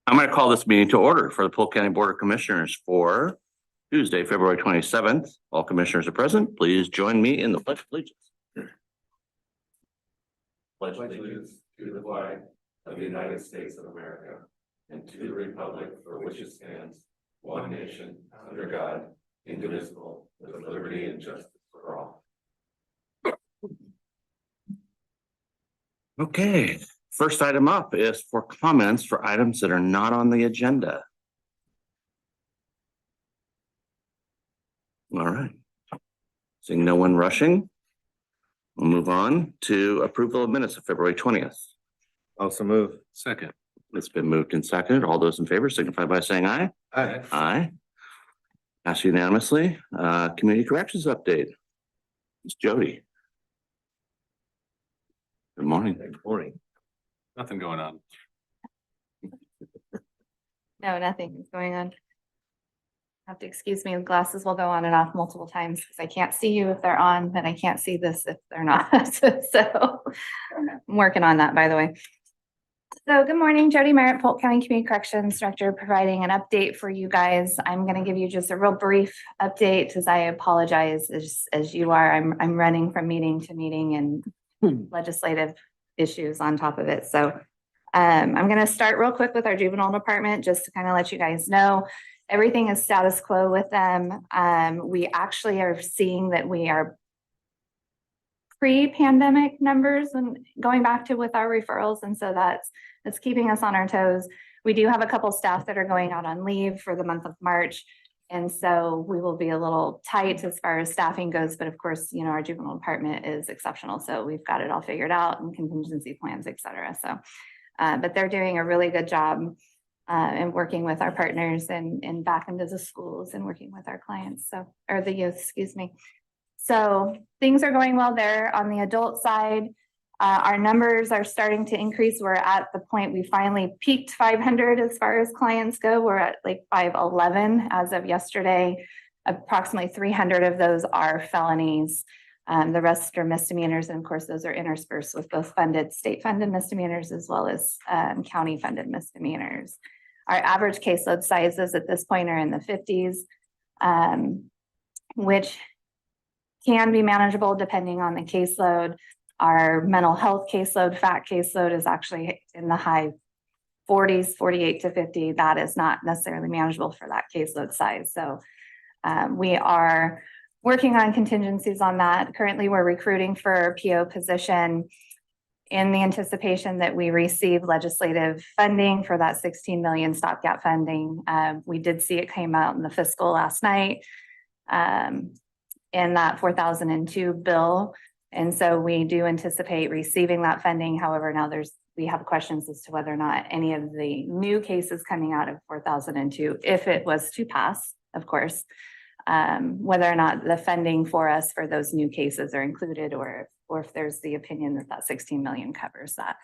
I'm going to call this meeting to order for the Polk County Board of Commissioners for Tuesday, February 27th. All commissioners are present. Please join me in the Pledge of Allegiance. Pledge allegiance to the flag of the United States of America and to the republic for which it stands, one nation, under God, indivisible, with liberty and justice for all. Okay, first item up is for comments for items that are not on the agenda. All right. Seeing no one rushing, we'll move on to approval of minutes of February 20th. Also move. Second. It's been moved and seconded. All those in favor signify by saying aye. Aye. Aye. Passed unanimously. Community corrections update. It's Jody. Good morning. Good morning. Nothing going on. No, nothing is going on. Have to excuse me, the glasses will go on and off multiple times because I can't see you if they're on, but I can't see this if they're not. So I'm working on that, by the way. So good morning, Jody Merritt, Polk County Community Corrections Director, providing an update for you guys. I'm going to give you just a real brief update because I apologize as you are. I'm running from meeting to meeting and legislative issues on top of it. So I'm going to start real quick with our juvenile department just to kind of let you guys know everything is status quo with them. We actually are seeing that we are pre-pandemic numbers and going back to with our referrals. And so that's keeping us on our toes. We do have a couple staff that are going out on leave for the month of March. And so we will be a little tight as far as staffing goes. But of course, you know, our juvenile department is exceptional. So we've got it all figured out and contingency plans, et cetera. So, but they're doing a really good job and working with our partners and back into the schools and working with our clients. So, or the youth, excuse me. So things are going well there. On the adult side, our numbers are starting to increase. We're at the point we finally peaked 500 as far as clients go. We're at like 511 as of yesterday. Approximately 300 of those are felonies. The rest are misdemeanors. And of course, those are interspersed with both state funded misdemeanors as well as county funded misdemeanors. Our average caseload sizes at this point are in the 50s, which can be manageable depending on the caseload. Our mental health caseload, FACT caseload is actually in the high 40s, 48 to 50. That is not necessarily manageable for that caseload size. So we are working on contingencies on that. Currently, we're recruiting for a PO position in the anticipation that we receive legislative funding for that 16 million stopgap funding. We did see it came out in the fiscal last night. In that 4002 bill. And so we do anticipate receiving that funding. However, now we have questions as to whether or not any of the new cases coming out of 4002, if it was to pass, of course, whether or not the funding for us for those new cases are included or if there's the opinion that 16 million covers that.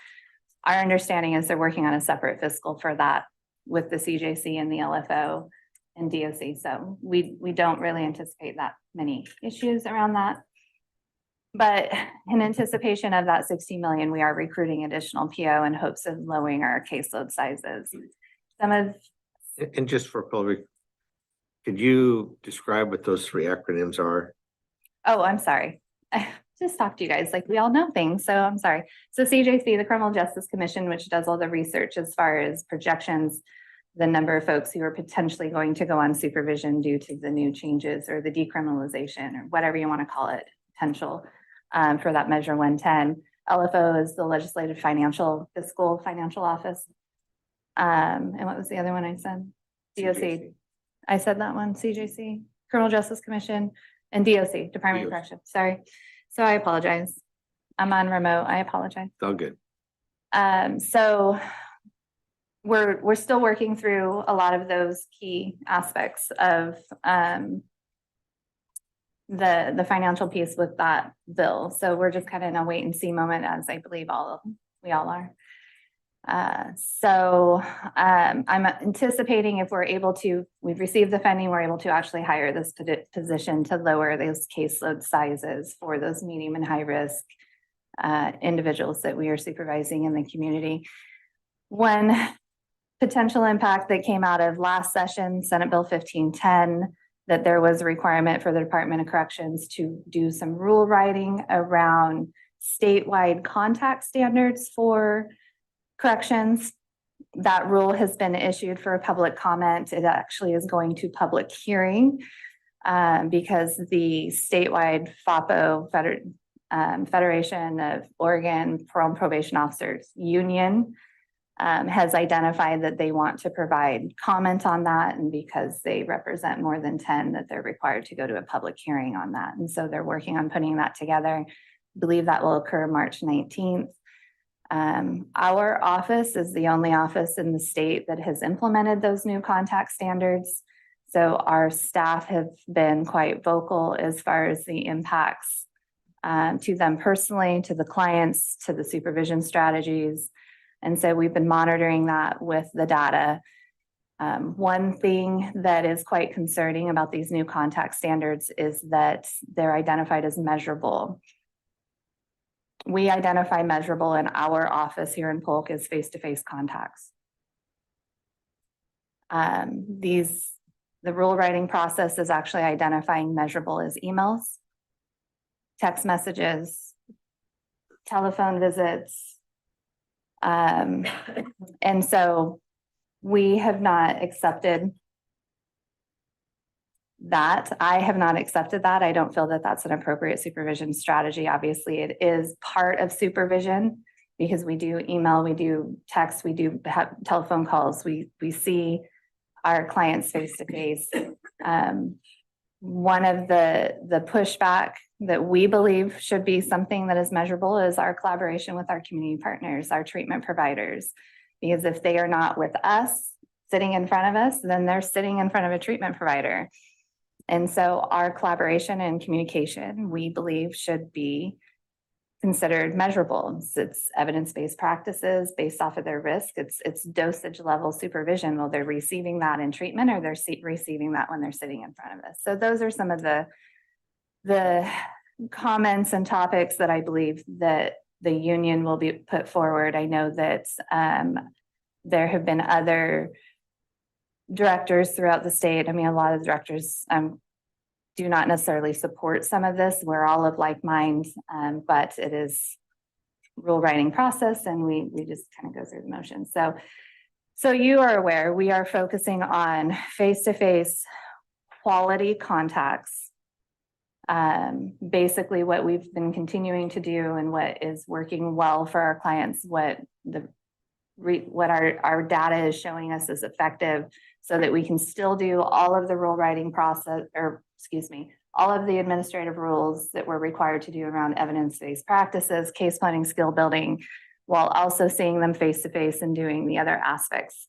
Our understanding is they're working on a separate fiscal for that with the CJC and the LFO and DOC. So we don't really anticipate that many issues around that. But in anticipation of that 60 million, we are recruiting additional PO in hopes of lowering our caseload sizes. And just for public, could you describe what those three acronyms are? Oh, I'm sorry. I just talked to you guys like we all know things. So I'm sorry. So CJC, the Criminal Justice Commission, which does all the research as far as projections, the number of folks who are potentially going to go on supervision due to the new changes or the decriminalization or whatever you want to call it, potential for that measure 110. LFO is the Legislative Fiscal Financial Office. And what was the other one I said? DOC. CJC. I said that one, CJC, Criminal Justice Commission, and DOC, Department of Corrections. Sorry. So I apologize. I'm on remote. I apologize. It's all good. So we're still working through a lot of those key aspects of the financial piece with that bill. So we're just kind of in a wait and see moment, as I believe we all are. So I'm anticipating if we're able to, we've received the funding, we're able to actually hire this position to lower those caseload sizes for those medium and high risk individuals that we are supervising in the community. One potential impact that came out of last session, Senate Bill 1510, that there was a requirement for the Department of Corrections to do some rule writing around statewide contact standards for corrections. That rule has been issued for public comment. It actually is going to public hearing because the statewide FAPO, Federation of Oregon Parole and Probation Officers Union, has identified that they want to provide comment on that, and because they represent more than 10, that they're required to go to a public hearing on that. And so they're working on putting that together. I believe that will occur March 19th. Our office is the only office in the state that has implemented those new contact standards. So our staff have been quite vocal as far as the impacts to them personally, to the clients, to the supervision strategies. And so we've been monitoring that with the data. One thing that is quite concerning about these new contact standards is that they're identified as measurable. We identify measurable in our office here in Polk as face-to-face contacts. The rule writing process is actually identifying measurable as emails, text messages, telephone visits. And so we have not accepted that. I have not accepted that. I don't feel that that's an appropriate supervision strategy. Obviously, it is part of supervision because we do email, we do text, we do have telephone calls, we see our clients face to face. One of the pushback that we believe should be something that is measurable is our collaboration with our community partners, our treatment providers, because if they are not with us sitting in front of us, then they're sitting in front of a treatment provider. And so our collaboration and communication, we believe, should be considered measurable. It's evidence-based practices based off of their risk. It's dosage level supervision. Well, they're receiving that in treatment, or they're receiving that when they're sitting in front of us. So those are some of the comments and topics that I believe that the union will be put forward. I know that there have been other directors throughout the state. I mean, a lot of the directors do not necessarily support some of this. We're all of like mind, but it is rule writing process, and we just kind of go through the motions. So you are aware, we are focusing on face-to-face quality contacts. Basically what we've been continuing to do and what is working well for our clients, what our data is showing us is effective, so that we can still do all of the rule writing process, or excuse me, all of the administrative rules that we're required to do around evidence-based practices, case planning, skill building, while also seeing them face-to-face and doing the other aspects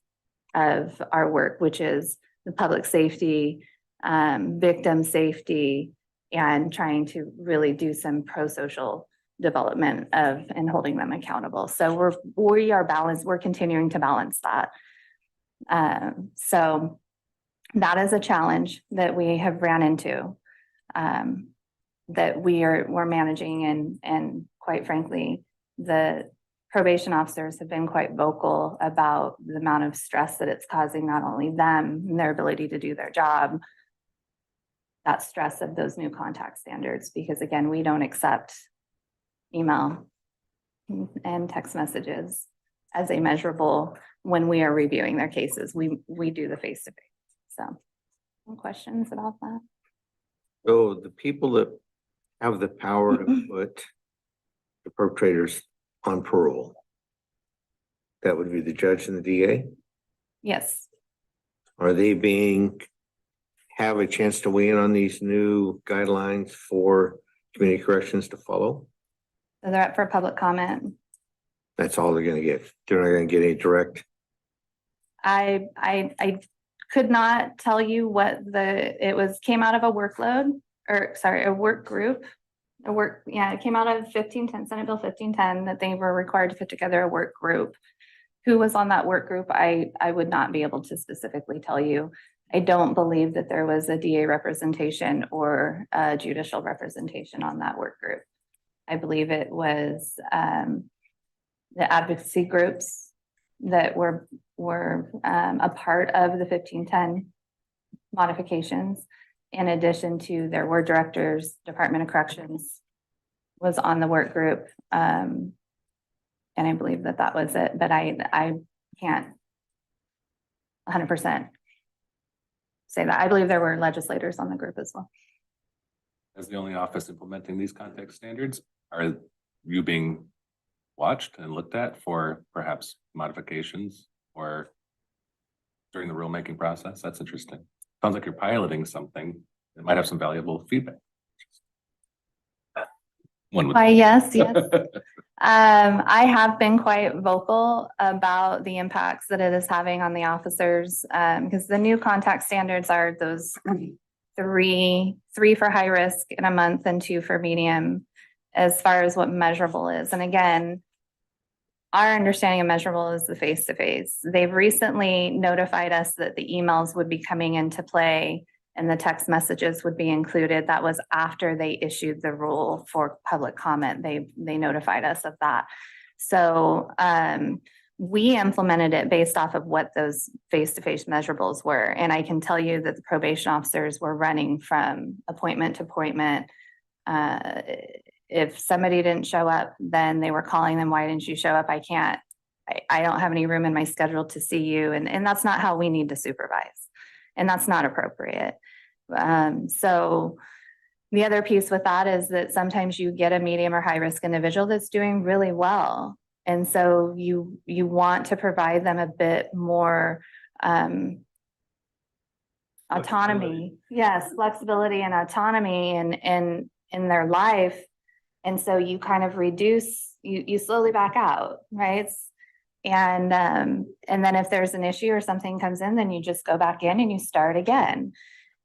of our work, which is the public safety, victim safety, and trying to really do some pro-social development of and holding them accountable. So we are balanced. We're continuing to balance that. So that is a challenge that we have ran into, that we're managing, and quite frankly, the probation officers have been quite vocal about the amount of stress that it's causing not only them and their ability to do their job, that stress of those new contact standards, because again, we don't accept email and text messages as a measurable when we are reviewing their cases. We do the face-to-face. So, any questions about that? So the people that have the power to put the perpetrators on parole, that would be the judge and the DA? Yes. Are they have a chance to weigh in on these new guidelines for community corrections to follow? So they're up for public comment. That's all they're gonna get. They're not gonna get any direct. I could not tell you what came out of a workload, or sorry, a work group. It came out of 1510, Senate Bill 1510, that they were required to put together a work group. Who was on that work group? I would not be able to specifically tell you. I don't believe that there was a DA representation or a judicial representation on that work group. I believe it was the advocacy groups that were were a part of the 1510 modifications. In addition to, there were directors, Department of Corrections was on the work group. And I believe that that was it, but I can't 100% say that. I believe there were legislators on the group as well. As the only office implementing these context standards, are you being watched and looked at for perhaps modifications or during the rulemaking process? That's interesting. Sounds like you're piloting something that might have some valuable feedback. One would. Why, yes. I have been quite vocal about the impacts that it is having on the officers, because the new contact standards are those three for high risk in a month and 2 for medium, as far as what measurable is. And again, our understanding of measurable is the face-to-face. They've recently notified us that the emails would be coming into play and the text messages would be included. That was after they issued the rule for public comment. They notified us of that. So we implemented it based off of what those face-to-face measurables were. And I can tell you that the probation officers were running from appointment to appointment. If somebody didn't show up, then they were calling them, why didn't you show up? I don't have any room in my schedule to see you. And that's not how we need to supervise. And that's not appropriate. So the other piece with that is that sometimes you get a medium or high risk individual that's doing really well. And so you want to provide them a bit more autonomy. Yes, flexibility and autonomy in their life. And so you kind of reduce, you slowly back out, right? And then if there's an issue or something comes in, then you just go back in and you start again.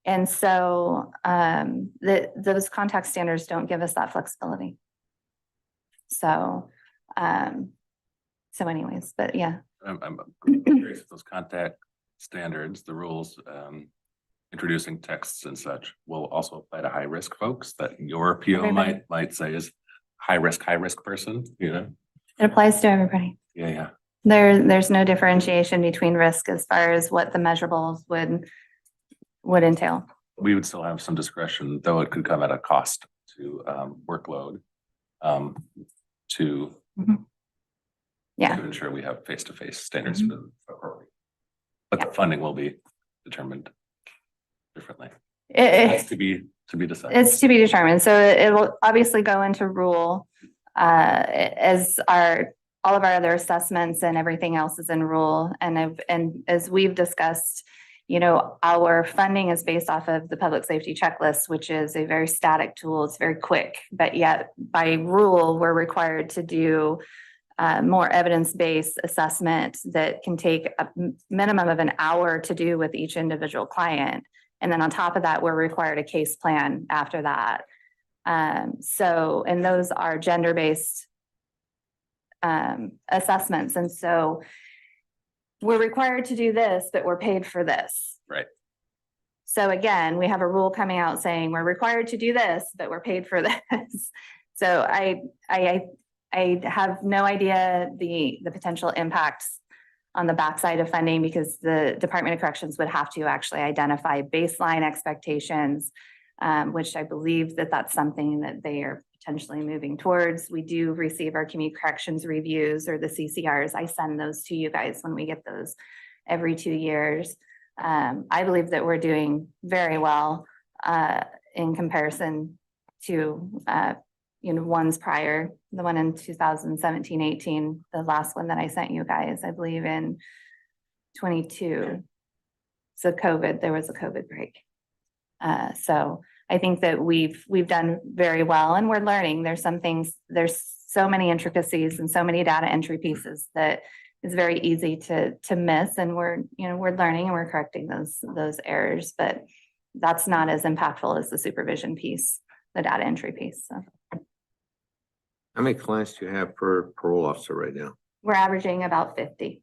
And so those contact standards don't give us that flexibility. So anyways, but yeah. I'm curious if those contact standards, the rules, introducing texts and such will also apply to high risk folks that your PO Everybody. might say is high risk person, you know? It applies to everybody. Yeah. There's no differentiation between risk as far as what the measurables would entail. We would still have some discretion, though it could come at a cost to workload to Yeah. to ensure we have face-to-face standards for the appropriate. But the funding will be determined differently. It's to be decided. It's to be determined. So it will obviously go into rule as all of our other assessments and everything else is in rule. And as we've discussed, you know, our funding is based off of the public safety checklist, which is a very static tool. It's very quick, but yet by rule, we're required to do more evidence-based assessment that can take a minimum of an hour to do with each individual client. And then on top of that, we're required a case plan after that. And those are gender-based assessments. And so we're required to do this, but we're paid for this. Right. So again, we have a rule coming out saying we're required to do this, but we're paid for this. So I have no idea the potential impacts on the backside of funding, because the Department of Corrections would have to actually identify baseline expectations, which I believe that that's something that they are potentially moving towards. We do receive our community corrections reviews, or the CCRs. I send those to you guys when we get those every 2 years. I believe that we're doing very well in comparison to ones prior, the one in 2017-18, the last one that I sent you guys, I believe in 22. So there was a COVID break. So I think that we've done very well, and we're learning. There's so many intricacies and so many data entry pieces that it's very easy to miss, and we're learning and we're correcting those errors, but that's not as impactful as the supervision piece, the data entry piece. So. How many clients do you have per parole officer right now? We're averaging about 50.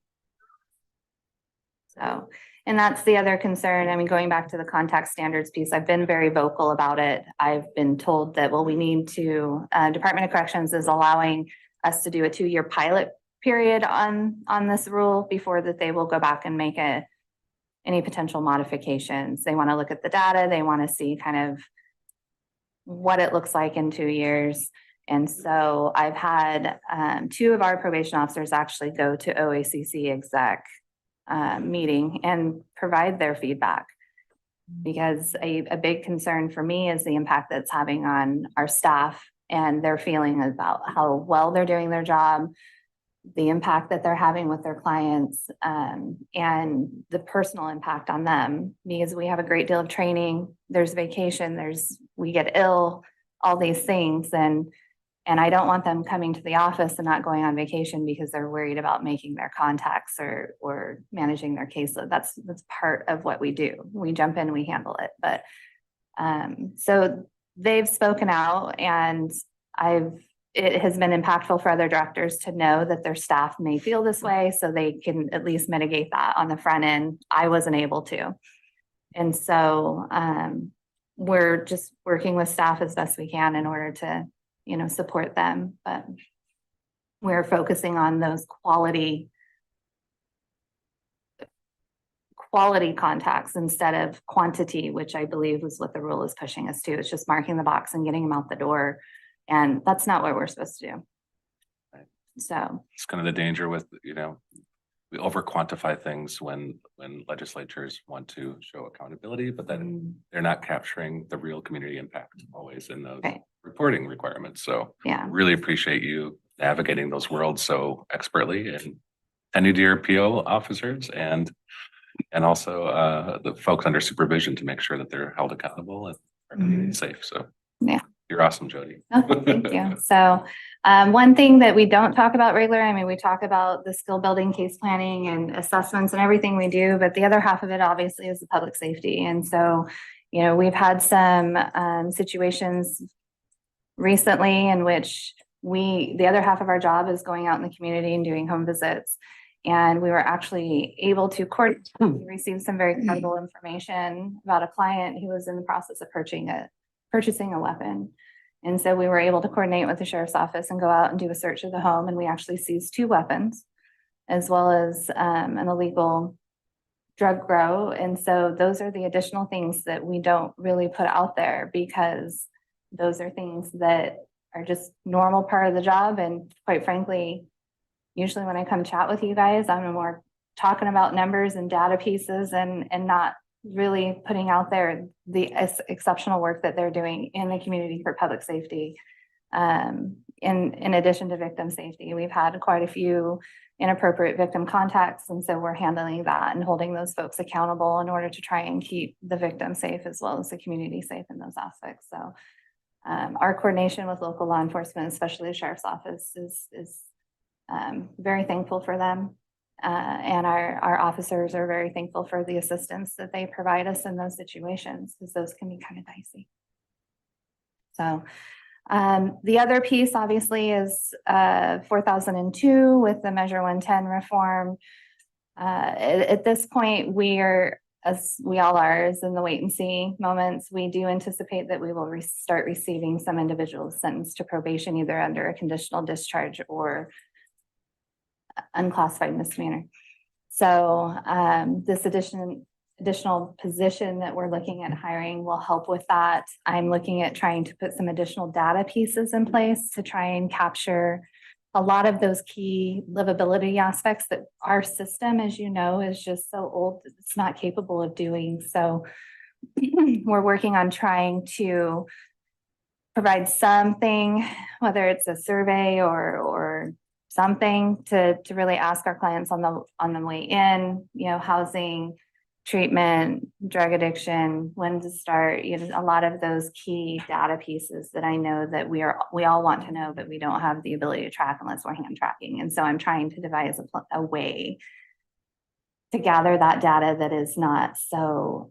So, and that's the other concern. I mean, going back to the contact standards piece, I've been very vocal about it. I've been told that, well, we need to, Department of Corrections is allowing us to do a 2-year pilot period on this rule before that they will go back and make any potential modifications. They want to look at the data. They want to see kind of what it looks like in 2 years. And so I've had 2 of our probation officers actually go to OACC exec meeting and provide their feedback, because a big concern for me is the impact that's having on our staff and their feeling about how well they're doing their job, the impact that they're having with their clients, and the personal impact on them, because we have a great deal of training, there's vacation, we get ill, all these things. And I don't want them coming to the office and not going on vacation because they're worried about making their contacts or managing their caseload. That's part of what we do. We jump in, we handle it. But so they've spoken out, and it has been impactful for other directors to know that their staff may feel this way, so they can at least mitigate that on the front end. I wasn't able to. And so we're just working with staff as best we can in order to, support them. But we're focusing on those quality contacts instead of quantity, which I believe is what the rule is pushing us to. It's just marking the box and getting them out the door. And that's not what we're supposed to do. Right. So it's kind of the danger with, we over quantify things when legislatures want to show accountability, but then they're not capturing the real community impact always in those reporting requirements. So yeah, really appreciate you navigating those worlds so expertly, and any to your PO officers and also the folks under supervision to make sure that they're held accountable and our community safe. So yeah. You're awesome, Jody. Oh, thank you. So one thing that we don't talk about regularly, I mean, we talk about the skill building, case planning and assessments and everything we do, but the other half of it obviously is the public safety. And so, we've had some situations recently in which the other half of our job is going out in the community and doing home visits. And we were actually able to receive some very credible information about a client who was in the process of purchasing a weapon. And so we were able to coordinate with the sheriff's office and go out and do a search of the home. And we actually seized 2 weapons, as well as an illegal drug grow. And so those are the additional things that we don't really put out there, because those are things that are just normal part of the job. And quite frankly, usually when I come chat with you guys, I'm more talking about numbers and data pieces and not really putting out there the exceptional work that they're doing in the community for public safety. In addition to victim safety, we've had quite a few inappropriate victim contacts. And so we're handling that and holding those folks accountable in order to try and keep the victim safe as well as the community safe in those aspects. So our coordination with local law enforcement, especially the sheriff's office, is very thankful for them. And our officers are very thankful for the assistance that they provide us in those situations, because those can be kind of dicey. So the other piece obviously is 4002 with the Measure 110 reform. At this point, we are, as we all are, is in the wait and see moments. We do anticipate that we will start receiving some individuals sentenced to probation, either under a conditional discharge or unclassified misdemeanor. So this additional position that we're looking at hiring will help with that. I'm looking at trying to put some additional data pieces in place to try and capture a lot of those key livability aspects that our system, as you know, is just so old, it's not capable of doing. So we're working on trying to provide something, whether it's a survey or something to really ask our clients on the way in, housing, treatment, drug addiction, when to start, a lot of those key data pieces that I know that we all want to know, but we don't have the ability to track unless we're hand tracking. And so I'm trying to devise a way to gather that data that is not so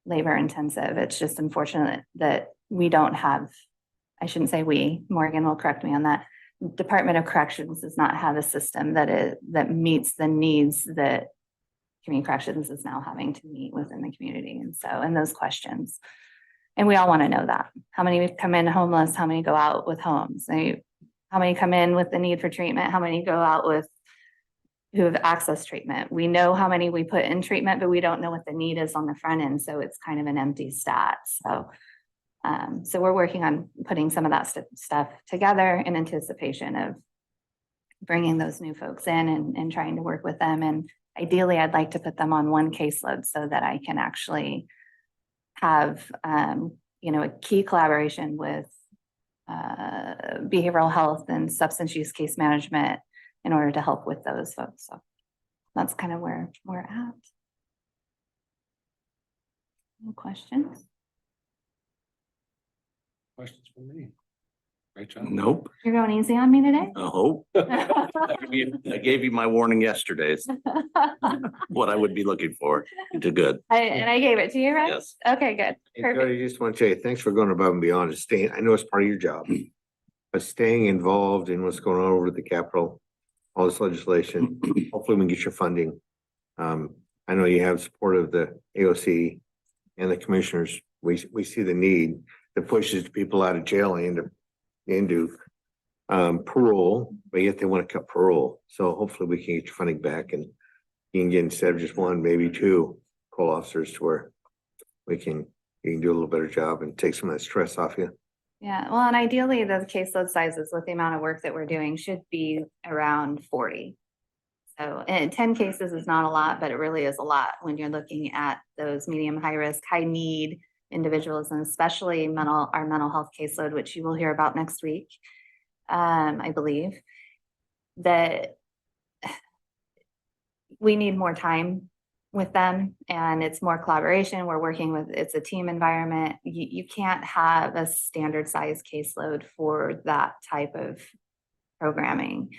labor intensive. It's just unfortunate that we don't have, I shouldn't say we, Morgan will correct me on that, Department of Corrections does not have a system that meets the needs that community corrections is now having to meet within the community. And so, and those questions, and we all want to know that. How many come in homeless? How many go out with homes? How how many come in with the need for treatment, how many go out with who have access treatment. We know how many we put in treatment, but we don't know what the need is on the front end. So it's kind of an empty stat. So, so we're working on putting some of that stuff together in anticipation of bringing those new folks in and trying to work with them. And ideally, I'd like to put them on one caseload so that I can actually have, you know, a key collaboration with behavioral health and substance use case management in order to help with those folks. So that's kind of where we're at. No questions? Questions from me? Great job. Nope. You're going easy on me today? I hope. I gave you my warning yesterday. It's what I would be looking for. You did good. And I gave it to you, right? Yes. Okay, good. And Perfect. Jody, I just want to say, thanks for going above and beyond and staying, I know it's part of your job. But staying involved in what's going on over at the Capitol, all this legislation, hopefully we can get your funding. I know you have support of the AOC and the commissioners. We see the need that pushes people out of jail into parole, but yet they want to cut parole. So hopefully we can get your funding back and you can get, instead of just one, maybe two parole officers to where you can do a little better job and take some of that stress off you. Yeah, well, and ideally the caseload sizes with the amount of work that we're doing should be around 40. So, and 10 cases is not a lot, but it really is a lot when you're looking at those medium, high risk, high need individuals, and especially our mental health caseload, which you will hear about next week. I believe that we need more time with them and it's more collaboration. We're working with, it's a team environment. You can't have a standard size caseload for that type of programming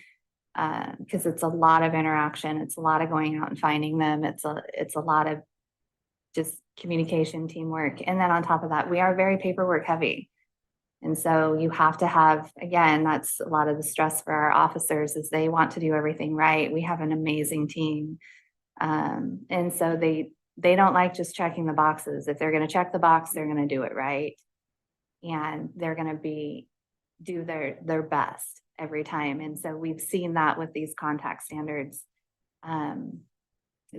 because it's a lot of interaction. It's a lot of going out and finding them. It's a lot of just communication, teamwork. And then on top of that, we are very paperwork heavy. And so you have to have, again, that's a lot of the stress for our officers is they want to do everything right. We have an amazing team. And so they don't like just checking the boxes. If they're going to check the box, they're going to do it right. And they're going to do their best every time. And so we've seen that with these contact standards,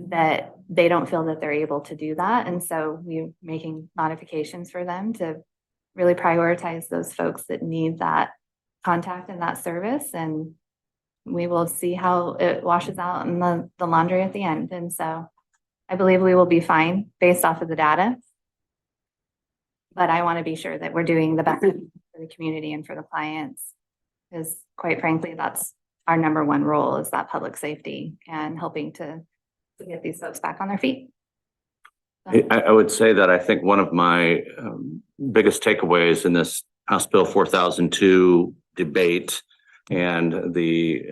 that they don't feel that they're able to do that. And so we're making modifications for them to really prioritize those folks that need that contact and that service. And we will see how it washes out in the laundry at the end. And so I believe we will be fine based off of the data. But I want to be sure that we're doing the best for the community and for the clients. Because quite frankly, that's our number one role is that public safety and helping to get these folks back on their feet. I would say that I think one of my biggest takeaways in this House Bill 4002 debate and the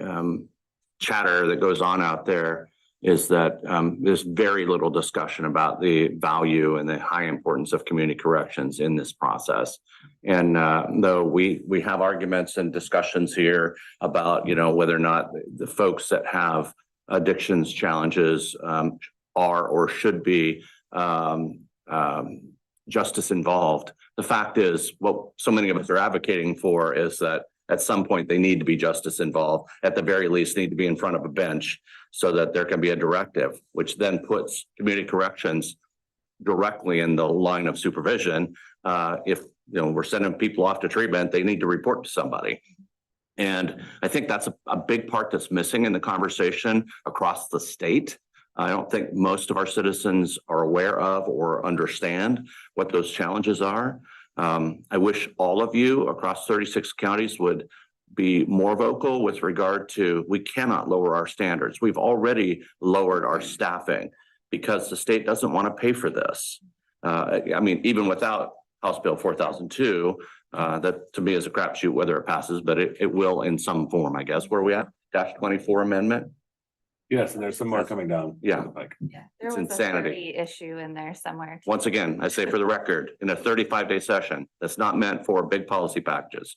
chatter that goes on out there is that there's very little discussion about the value and the high importance of community corrections in this process. And though we have arguments and discussions here about, you know, whether or not the folks that have addictions challenges are or should be justice involved. The fact is, what so many of us are advocating for is that at some point they need to be justice involved, at the very least need to be in front of a bench so that there can be a directive, which then puts community corrections directly in the line of supervision. If we're sending people off to treatment, they need to report to somebody. And I think that's a big part that's missing in the conversation across the state. I don't think most of our citizens are aware of or understand what those challenges are. I wish all of you across 36 counties would be more vocal with regard to, we cannot lower our standards. We've already lowered our staffing because the state doesn't want to pay for this. I mean, even without House Bill 4002, that to me is a crapshoot whether it passes, but it will in some form, I guess. Where are we at? -24 amendment? Yes, and there's some more coming down. Yeah. Like, Yeah, there It's was insanity. a 30 issue in there somewhere. Once again, I say for the record, in a 35-day session, that's not meant for big policy packages.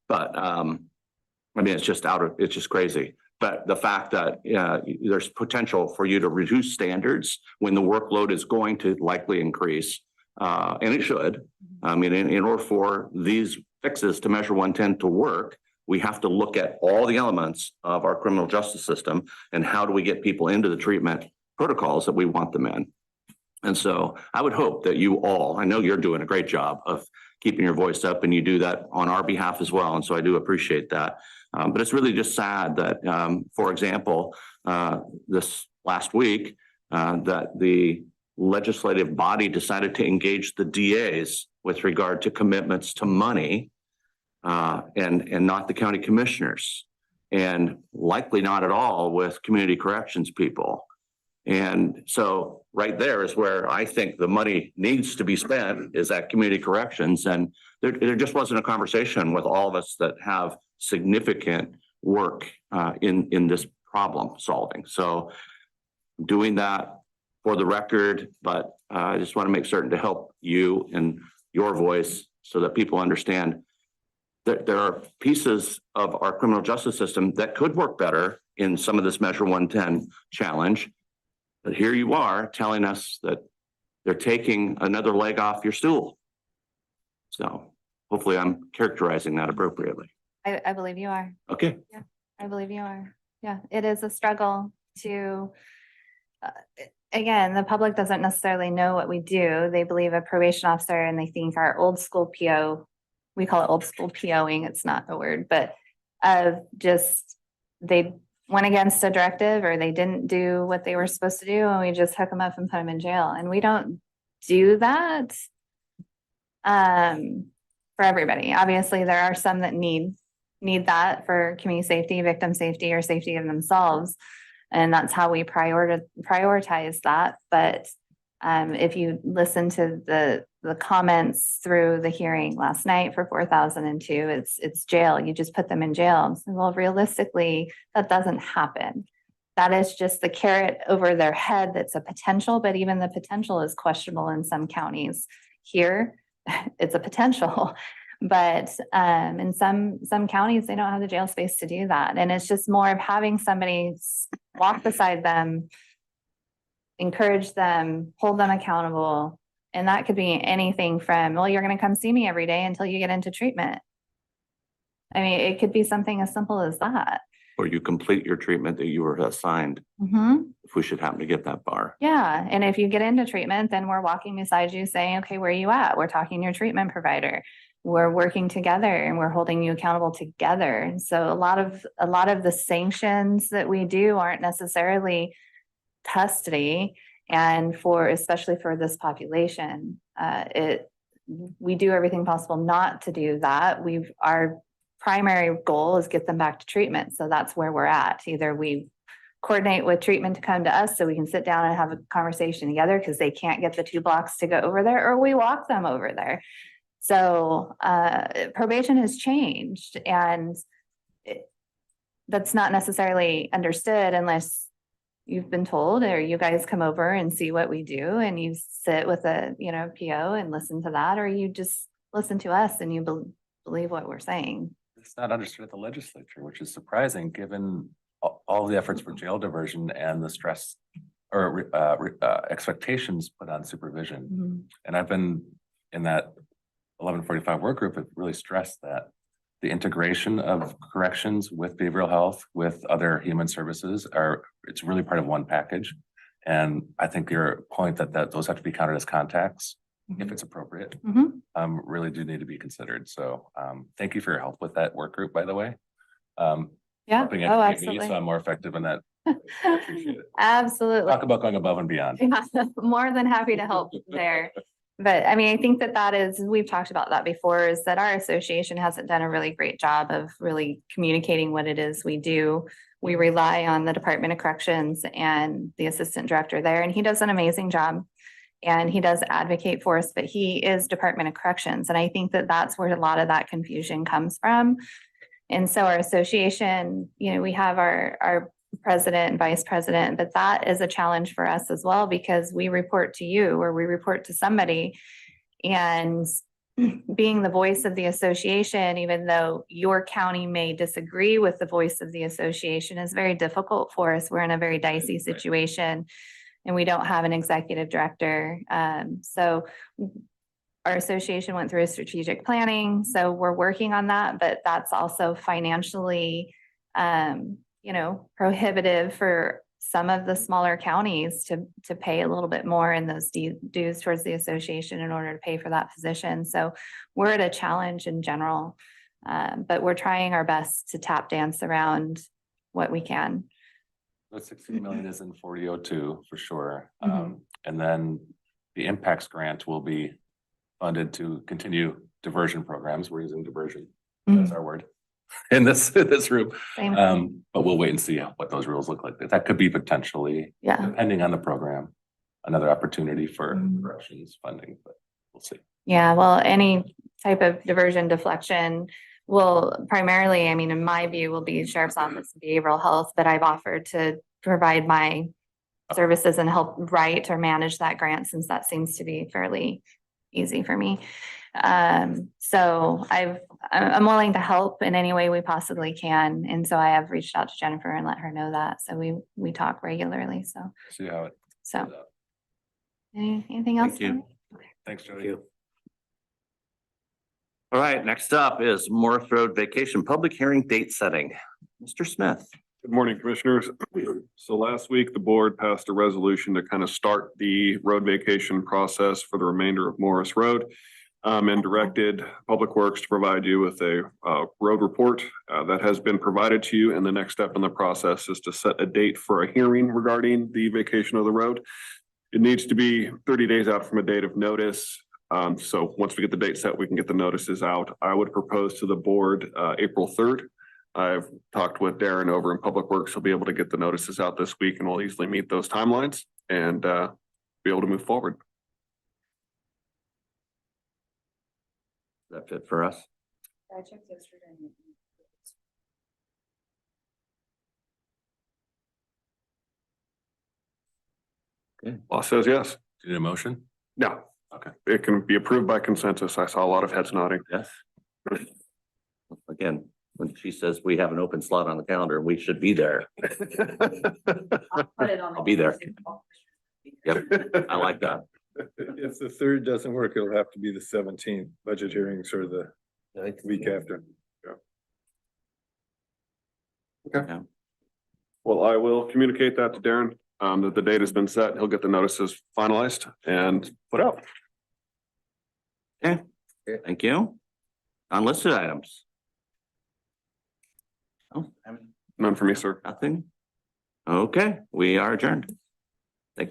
But I mean, it's just crazy. But the fact that there's potential for you to reduce standards when the workload is going to likely increase, and it should. I mean, in order for these fixes to Measure 110 to work, we have to look at all the elements of our criminal justice system and how do we get people into the treatment protocols that we want them in. And so I would hope that you all, I know you're doing a great job of keeping your voice up, and you do that on our behalf as well. And so I do appreciate that. But it's really just sad that, for example, this last week, that the legislative body decided to engage the DAs with regard to commitments to money, and not the county commissioners, and likely not at all with community corrections people. And so right there is where I think the money needs to be spent, is at community corrections. And there just wasn't a conversation with all of us that have significant work in this problem solving. So doing that for the record, but I just want to make certain to help you and your voice so that people understand that there are pieces of our criminal justice system that could work better in some of this Measure 110 challenge. But here you are telling us that they're taking another leg off your stool. So hopefully I'm characterizing that appropriately. I believe you are. Okay. I believe you are. Yeah, it is a struggle to, again, the public doesn't necessarily know what we do. They believe a probation officer and they think our old school PO, we call it old school POing, it's not a word, but just they went against a directive or they didn't do what they were supposed to do, and we just hook them up and put them in jail. And we don't do that for everybody. Obviously, there are some that need that for community safety, victim safety, or safety of themselves. And that's how we prioritize that. But if you listen to the comments through the hearing last night for 4002, it's jail. You just put them in jail. So, well, realistically, that doesn't happen. That is just the carrot over their head that's a potential, but even the potential is questionable in some counties. Here, it's a potential. But in some counties, they don't have the jail space to do that. And it's just more of having somebody walk beside them, encourage them, hold them accountable. And that could be anything from, well, you're going to come see me every day until you get into treatment. I mean, it could be something as simple as that. Or you complete your treatment that you were assigned, if we should happen to get that far. Yeah. And if you get into treatment, then we're walking beside you saying, okay, where are you at? We're talking to your treatment provider. We're working together and we're holding you accountable together. And so a lot of the sanctions that we do aren't necessarily custody. And especially for this population, we do everything possible not to do that. Our primary goal is get them back to treatment. So that's where we're at. Either we coordinate with treatment to come to us so we can sit down and have a conversation together because they can't get the 2 blocks to go over there, or we walk them over there. So probation has changed, and that's not necessarily understood unless you've been told, or you guys come over and see what we do and you sit with a PO and listen to that, or you just listen to us and you believe what we're saying. It's not understood at the legislature, which is surprising given all the efforts for jail diversion and the stress or expectations put on supervision. And I've been in that 1145 work group have really stressed that the integration of corrections with behavioral health, with other human services it's really part of one package. And I think your point that those have to be counted as contacts, if it's appropriate, really do need to be considered. So thank you for your help with that work group, by the way. Yeah. Me, Absolutely. so I'm more effective in that. I appreciate it. Absolutely. Talk about going above and beyond. More than happy to help there. But I mean, I think that is, we've talked about that before, is that our association hasn't done a really great job of really communicating what it is we do. We rely on the Department of Corrections and the assistant director there, and he does an amazing job. And he does advocate for us, but he is Department of Corrections. And I think that that's where a lot of that confusion comes from. And so our association, we have our president and vice president, but that is a challenge for us as well, because we report to you or we report to somebody, and being the voice of the association, even though your county may disagree with the voice of the association, is very difficult for us. We're in a very dicey situation and we don't have an executive director. So our association went through a strategic planning, so we're working on that, but that's also financially, prohibitive for some of the smaller counties to pay a little bit more in those dues towards the association in order to pay for that position. So we're at a challenge in general, but we're trying our best to tap dance around what we can. The 16 million is in 4002 for sure. Mhm. And then the impacts grant will be funded to continue diversion programs. We're using diversion. That's our word in this room. Same. But we'll wait and see what those rules look like. That could be potentially, Yeah. depending on the program, another opportunity for Mhm. corrections funding, but we'll see. Yeah, well, any type of diversion deflection will primarily, I mean, in my view, will be sheriff's office and behavioral health, but I've offered to provide my services and help write or manage that grant since that seems to be fairly easy for me. So I'm willing to help in any way we possibly can. And so I have reached out to Jennifer and let her know that. So we talk regularly. See how it. So anything else? Thank you. Thanks, Thank Jody. you. All right, next up is Morris Road Vacation Public Hearing Date Setting. Mr. Smith. Good morning, Commissioners. So last week, the board passed a resolution to kind of start the road vacation process for the remainder of Morris Road, and directed Public Works to provide you with a road report that has been provided to you. And the next step in the process is to set a date for a hearing regarding the vacation of the road. It needs to be 30 days out from a date of notice. So once we get the date set, we can get the notices out. I would propose to the board April 3rd. I've talked with Darren over in Public Works. He'll be able to get the notices out this week and we'll easily meet those timelines and be able to move forward. Is that fit for us? I checked yesterday. Law says yes. Do you need a motion? No. Okay. It can be approved by consensus. I saw a lot of heads nodding. Yes. Again, when she says we have an open slot on the calendar, we should be there. I'll be there. Yep, I like that. If the 3rd doesn't work, it'll have to be the 17th budget hearings or the week after. Well, I will communicate that to Darren, that the date has been set. He'll get the notices finalized and put out. Okay, thank you. Unlisted items. Oh, None for me, sir. nothing. Okay, we are adjourned.